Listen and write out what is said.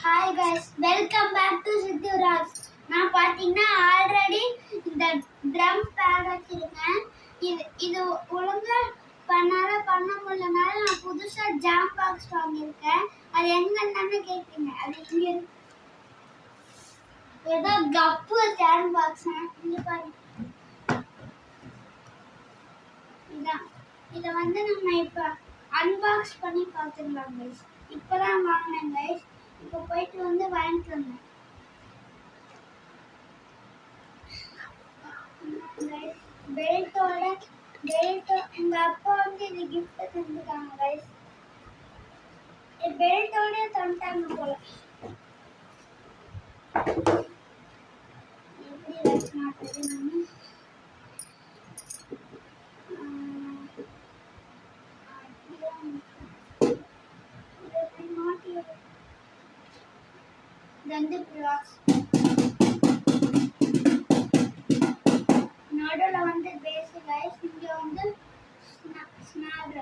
Hi guys, welcome back to Siddhu Raj. நான் பாத்தீங்கன்னா already இந்த ட்ரம் பேட் வச்சிருக்கேன். இது ஒழுங்கா பண்ண முடியலனால நான் புதுசா ஜாம் பாக்ஸ் வாங்கியிருக்கேன். அது எங்கன்னு கேட்பீங்க. அது இங்க ஏதோ கப்பு ஜாம் பாக்ஸ் இங்க பாருங்க. இதை வந்து நம்ம இப்ப அன்பாக்ஸ் பண்ணி பார்த்துக்கலாம் கைஸ். இப்பதான் வாங்கினேன் கைஸ். இப்போ போயிட்டு வந்து வாங்கிட்டு வந்தேன். பெல்ட் எங்க அப்பா வந்து இது கிஃப்ட் தந்துட்டாங்க கைஸ். பெல்ட்டோட தந்துட்டாங்க போல. எப்படி கைஸ் மாட்டது நானு வந்து நடுவில் வந்து பேஸ் கைஸ். இங்க வந்து ஸ்னாப்